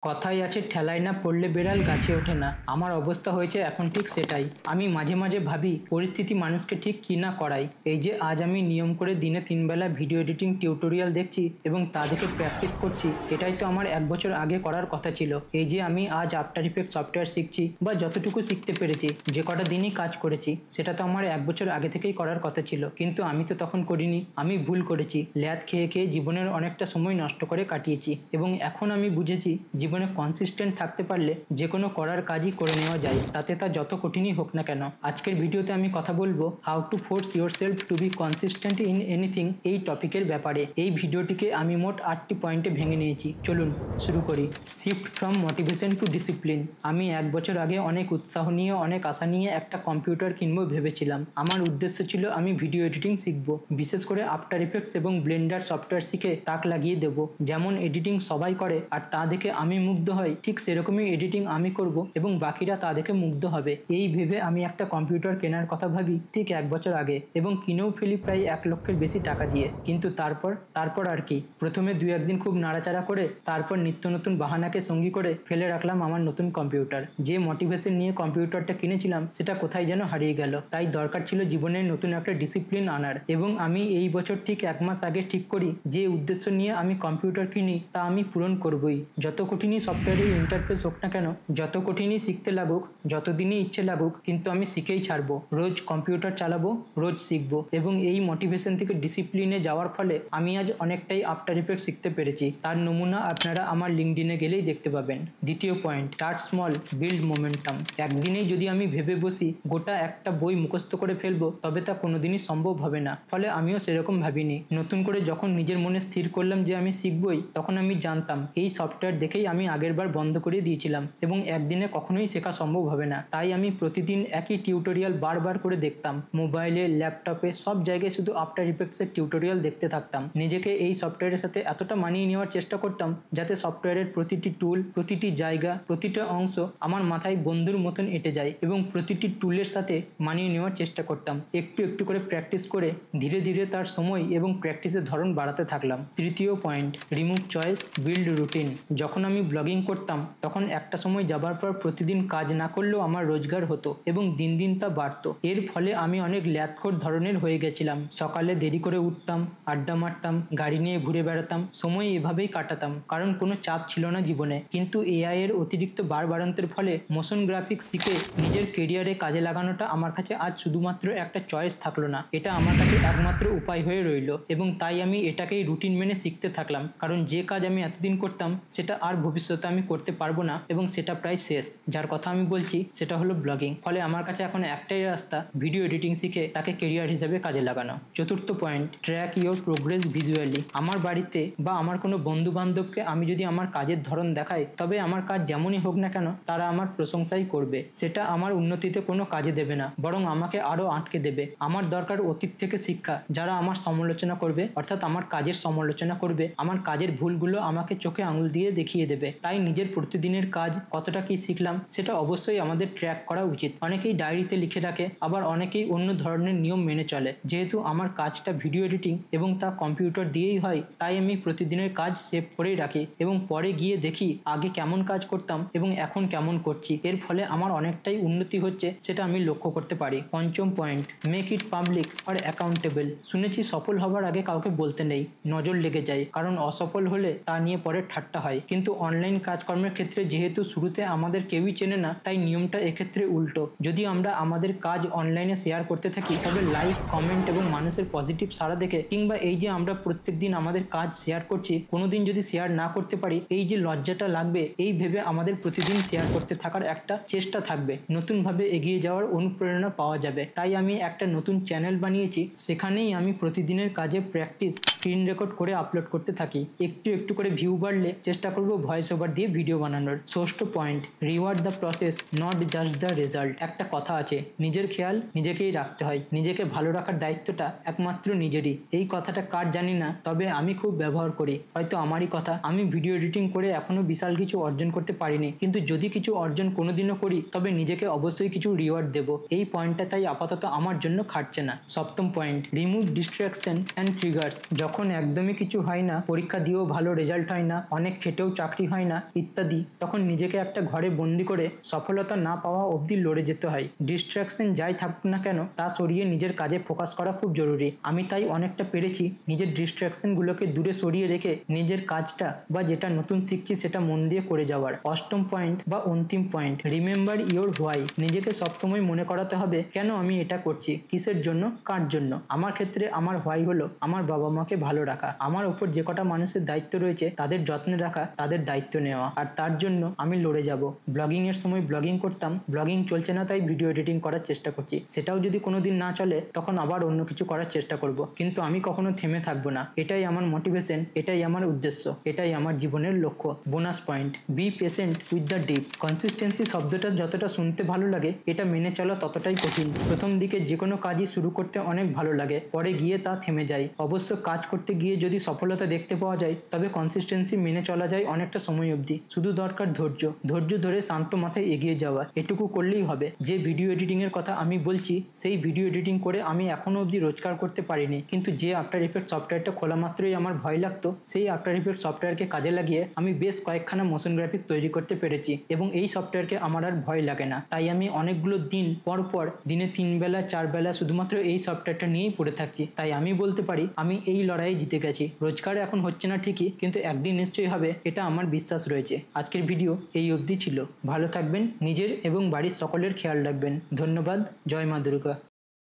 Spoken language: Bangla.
কথাই আছে ঠেলায় না পড়লে বেড়াল গাছে ওঠে না। আমার অবস্থা হয়েছে এখন ঠিক সেটাই। আমি মাঝে মাঝে ভাবি পরিস্থিতি মানুষকে ঠিক কি না করাই। এই যে আজ আমি নিয়ম করে দিনে 3 বেলা ভিডিও এডিটিং টিউটোরিয়াল দেখছি এবং তা দেখে প্র্যাকটিস করছি, এটাই তো আমার 1 বছর আগে করার কথা ছিল। এই যে আমি আজ আফটার ইফেক্ট সফটওয়্যার শিখছি বা যতটুকু শিখতে পেরেছি, যে কটা দিনই কাজ করেছি, সেটা তো আমার 1 বছর আগে থেকেই করার কথা ছিল, কিন্তু আমি তো তখন করিনি। আমি ভুল করেছি, ল্যাদ খেয়ে খেয়ে জীবনের অনেকটা সময় নষ্ট করে কাটিয়েছি এবং এখন আমি বুঝেছি জীবনে কনসিস্টেন্ট থাকতে পারলে যে কোনো করার কাজই করে নেওয়া যায়, তাতে তা যত কঠিনই হোক না কেন। আজকের ভিডিওতে আমি কথা বলবো how to force your self to B consistent in anything, এই টপিকের ব্যাপারে। এই ভিডিওটিকে আমি মোট 8টি পয়েন্টে ভেঙে নিয়েছি। চলুন শুরু করি। Shift from motivation to discipline. আমি 1 বছর আগে অনেক উৎসাহ নিয়ে, অনেক আশা নিয়ে একটা কম্পিউটার কিনবো ভেবেছিলাম। আমার উদ্দেশ্য ছিল আমি ভিডিও এডিটিং শিখবো, বিশেষ করে আফটার ইফেক্টস এবং ব্লেন্ডার সফটওয়্যার শিখে তাক লাগিয়ে দেবো। যেমন এডিটিং সবাই করে আর তা দেখে আমি মুগ্ধ হয়, ঠিক সেরকমই এডিটিং আমি করব এবং বাকিরা তা দেখে মুগ্ধ হবে। এই ভেবে আমি একটা কম্পিউটার কেনার কথা ভাবি ঠিক 1 বছর আগে এবং কিনেও ফেলি প্রায় 1 লক্ষের বেশি টাকা দিয়ে। কিন্তু তারপর আর কি, প্রথমে 2-1 দিন খুব নাড়াচাড়া করে, তারপর নিত্য নতুন বাহানাকে সঙ্গী করে ফেলে রাখলাম আমার নতুন কম্পিউটার। যে মোটিভেশন নিয়ে কম্পিউটারটা কিনেছিলাম সেটা কোথায় যেন হারিয়ে গেল। তাই দরকার ছিল জীবনে নতুন একটা ডিসিপ্লিন আনার এবং আমি এই বছর ঠিক 1 মাস আগে ঠিক করি যে উদ্দেশ্য নিয়ে আমি কম্পিউটার কিনি তা আমি পূরণ করবই। যত কঠিনই সফটওয়্যারের ইন্টারফেস হোক না কেন, যত কঠিনই শিখতে লাগুক, যতদিনই ইচ্ছে লাগুক, কিন্তু আমি শিখেই ছাড়বো। রোজ কম্পিউটার চালাবো, রোজ শিখবো এবং এই মোটিভেশন থেকে ডিসিপ্লিনে যাওয়ার ফলে আমি আজ অনেকটাই আফটার ইফেক্ট শিখতে পেরেছি। তার নমুনা আপনারা আমার লিঙ্কডিনে গেলেই দেখতে পাবেন। দ্বিতীয় point, start small, build momentum. একদিনেই যদি আমি ভেবে বসি গোটা একটা বই মুখস্থ করে ফেলবো, তবে তা কোনোদিনই সম্ভব হবে না। ফলে আমিও সেরকম ভাবিনি। নতুন করে যখন নিজের মনে স্থির করলাম যে আমি শিখবই, তখন আমি জানতাম এই সফটওয়্যার দেখেই আমি আগের বার বন্ধ করে দিয়েছিলাম এবং একদিনে কখনোই শেখা সম্ভব হবে না। তাই আমি প্রতিদিন একই টিউটোরিয়াল বারবার করে দেখতাম। মোবাইলে, ল্যাপটপে, সব জায়গায় শুধু আফটার ইফেক্টসের টিউটোরিয়াল দেখতে থাকতাম। নিজেকে এই সফটওয়্যারের সাথে এতটা মানিয়ে নেওয়ার চেষ্টা করতাম যাতে সফটওয়্যারের প্রতিটি টুল, প্রতিটি জায়গা, প্রতিটা অংশ আমার মাথায় বন্ধুর মতন এঁটে যায় এবং প্রতিটি টুলের সাথে মানিয়ে নেওয়ার চেষ্টা করতাম। একটু একটু করে প্র্যাকটিস করে ধীরে ধীরে তার সময় এবং প্র্যাকটিসের ধরন বাড়াতে থাকলাম। তৃতীয় point, remove choice, build routine. যখন আমি ব্লগিং করতাম তখন একটা সময় যাবার পর প্রতিদিন কাজ না করলেও আমার রোজগার হতো এবং দিন দিন তা বাড়তো। এর ফলে আমি অনেক ল্যাদখোর ধরনের হয়ে গেছিলাম। সকালে দেরি করে উঠতাম, আড্ডা মারতাম, গাড়ি নিয়ে ঘুরে বেড়াতাম, সময় এভাবেই কাটাতাম কারণ কোনো চাপ ছিল না জীবনে। কিন্তু এআই এর অতিরিক্ত বাড়বাড়ন্তের ফলে মোশন গ্রাফিক্স শিখে নিজের কেরিয়ারে কাজে লাগানোটা আমার কাছে আজ শুধুমাত্র একটা চয়েস থাকলো না, এটা আমার কাছে একমাত্র উপায় হয়ে রইল এবং তাই আমি এটাকেই রুটিন মেনে শিখতে থাকলাম। কারণ যে কাজ আমি এতদিন করতাম সেটা আর ভবিষ্যতে আমি করতে পারবো না এবং সেটা প্রায় শেষ। যার কথা আমি বলছি সেটা হলো ব্লগিং। ফলে আমার কাছে এখন একটাই রাস্তা, ভিডিও এডিটিং শিখে তাকে কেরিয়ার হিসেবে কাজে লাগানো। চতুর্থ point, track your progress visually. আমার বাড়িতে বা আমার কোনো বন্ধু বান্ধবকে আমি যদি আমার কাজের ধরন দেখাই, তবে আমার কাজ যেমনই হোক না কেন তারা আমার প্রশংসাই করবে। সেটা আমার উন্নতিতে কোনো কাজে দেবে না, বরং আমাকে আরও আটকে দেবে। আমার দরকার অতীত থেকে শিক্ষা। যারা আমার সমালোচনা করবে, অর্থাৎ আমার কাজের সমালোচনা করবে, আমার কাজের ভুলগুলো আমাকে চোখে আঙুল দিয়ে দেখিয়ে দেবে। তাই নিজের প্রতিদিনের কাজ কতটা কি শিখলাম সেটা অবশ্যই আমাদের ট্র্যাক করা উচিত। অনেকেই ডায়েরিতে লিখে রাখে, আবার অনেকেই অন্য ধরনের নিয়ম মেনে চলে। যেহেতু আমার কাজটা ভিডিও এডিটিং এবং তা কম্পিউটার দিয়েই হয়, তাই আমি প্রতিদিনের কাজ সেভ করেই রাখি এবং পরে গিয়ে দেখি আগে কেমন কাজ করতাম এবং এখন কেমন করছি। এর ফলে আমার অনেকটাই উন্নতি হচ্ছে, সেটা আমি লক্ষ্য করতে পারি। পঞ্চম পয়েন্ট, মেক ইট পাবলিক আর অ্যাকাউন্টেবল। শুনেছি সফল হবার আগে কাউকে বলতে নেই, নজর লেগে যায়, কারণ অসফল হলে তা নিয়ে পরে ঠাট্টা হয়। কিন্তু অনলাইন কাজকর্মের ক্ষেত্রে যেহেতু শুরুতে আমাদের কেউই চেনে না, তাই নিয়মটা এক্ষেত্রে উল্টো। যদি আমরা আমাদের কাজ অনলাইনে শেয়ার করতে থাকি, তবে লাইক, কমেন্ট এবং মানুষের পজিটিভ সাড়া দেখে, কিংবা এই যে আমরা প্রত্যেকদিন আমাদের কাজ শেয়ার করছি, কোনোদিন যদি শেয়ার না করতে পারি, এই যে লজ্জাটা লাগবে, এই ভেবে আমাদের প্রতিদিন শেয়ার করতে থাকার একটা চেষ্টা থাকবে। নতুনভাবে এগিয়ে যাওয়ার অনুপ্রেরণা পাওয়া যাবে। তাই আমি একটা নতুন চ্যানেল বানিয়েছি, সেখানেই আমি প্রতিদিনের কাজে প্র্যাকটিস স্ক্রিন রেকর্ড করে আপলোড করতে থাকি। একটু একটু করে ভিউ বাড়লে চেষ্টা করব ভয়েস ওভার দিয়ে ভিডিও বানানোর। ষষ্ঠ point, reward the process, not just the result. একটা কথা আছে, নিজের খেয়াল নিজেকেই রাখতে হয়। নিজেকে ভালো রাখার দায়িত্বটা একমাত্র নিজেরই। এই কথাটা কার জানি না, তবে আমি খুব ব্যবহার করি। হয়তো আমারই কথা। আমি ভিডিও এডিটিং করে এখনো বিশাল কিছু অর্জন করতে পারিনি, কিন্তু যদি কিছু অর্জন কোনোদিনও করি, তবে নিজেকে অবশ্যই কিছু রিওয়ার্ড দেব। এই পয়েন্টটা তাই আপাতত আমার জন্য খাটছে না। সপ্তম point, remove distraction and triggers. যখন একদমই কিছু হয় না, পরীক্ষা দিয়েও ভালো রেজাল্ট হয় না, অনেক খেটেও চাকরি হয় না ইত্যাদি, তখন নিজেকে একটা ঘরে বন্দি করে সফলতা না পাওয়া অবধি লড়ে যেতে হয়। ডিস্ট্রাকশন যাই থাকুক না কেন তা সরিয়ে নিজের কাজে ফোকাস করা খুব জরুরি। আমি তাই অনেকটা পেরেছি নিজের ডিস্ট্রাকশনগুলোকে দূরে সরিয়ে রেখে নিজের কাজটা বা যেটা নতুন শিখছি সেটা মন দিয়ে করে যাওয়ার। অষ্টম পয়েন্ট বা অন্তিম পয়েন্ট, রিমেম্বার ইওর হোয়াই। নিজেকে সবসময় মনে করাতে হবে কেন আমি এটা করছি, কিসের জন্য, কার জন্য। আমার ক্ষেত্রে আমার হোয়াই হলো আমার বাবা মাকে ভালো রাখা, আমার উপর যে কটা মানুষের দায়িত্ব রয়েছে তাদের যত্নে রাখা, তাদের দায়িত্ব নেওয়া, আর তার জন্য আমি লড়ে যাব। ব্লগিং এর সময় ব্লগিং করতাম, ব্লগিং চলছে না তাই ভিডিও এডিটিং করার চেষ্টা করছি। সেটাও যদি কোনোদিন না চলে তখন আবার অন্য কিছু করার চেষ্টা করব, কিন্তু আমি কখনো থেমে থাকবো না। এটাই আমার মোটিভেশন, এটাই আমার উদ্দেশ্য, এটাই আমার জীবনের লক্ষ্য। Bonus point, be patient with the deep. Consistency শব্দটা যতটা শুনতে ভালো লাগে, এটা মেনে চলা ততটাই কঠিন। প্রথম দিকে যে কোনো কাজই শুরু করতে অনেক ভালো লাগে, পরে গিয়ে তা থেমে যায়। অবশ্য কাজ করতে গিয়ে যদি সফলতা দেখতে পাওয়া যায় তবে কনসিস্টেন্সি মেনে চলা যায় অনেকটা সময় অবধি। শুধু দরকার ধৈর্য, ধৈর্য ধরে শান্ত মাথায় এগিয়ে যাওয়া, এটুকু করলেই হবে। যে ভিডিও এডিটিং এর কথা আমি বলছি, সেই ভিডিও এডিটিং করে আমি এখনো অবধি রোজগার করতে পারিনি, কিন্তু যে আফটার ইফেক্ট সফটওয়্যারটা খোলা মাত্রই আমার ভয় লাগতো, সেই আফটার ইফেক্ট সফটওয়্যারকে কাজে লাগিয়ে আমি বেশ কয়েকখানা মোশন গ্রাফিক্স তৈরি করতে পেরেছি এবং এই সফটওয়্যারকে আমার আর ভয় লাগে না। তাই আমি অনেকগুলো দিন পর পর দিনে 3 বেলা 4 বেলা শুধুমাত্র এই সফটওয়্যারটা নিয়েই পড়ে থাকছি। তাই আমি বলতে পারি আমি এই লড়াইয়ে জিতে গেছি। রোজগার এখন হচ্ছে না ঠিকই, কিন্তু একদিন নিশ্চয়ই হবে, এটা আমার বিশ্বাস রয়েছে। আজকের ভিডিও এই অবধি ছিল। ভালো থাকবেন, নিজের এবং বাড়ির সকলের খেয়াল রাখবেন। ধন্যবাদ। জয় মা দুর্গা।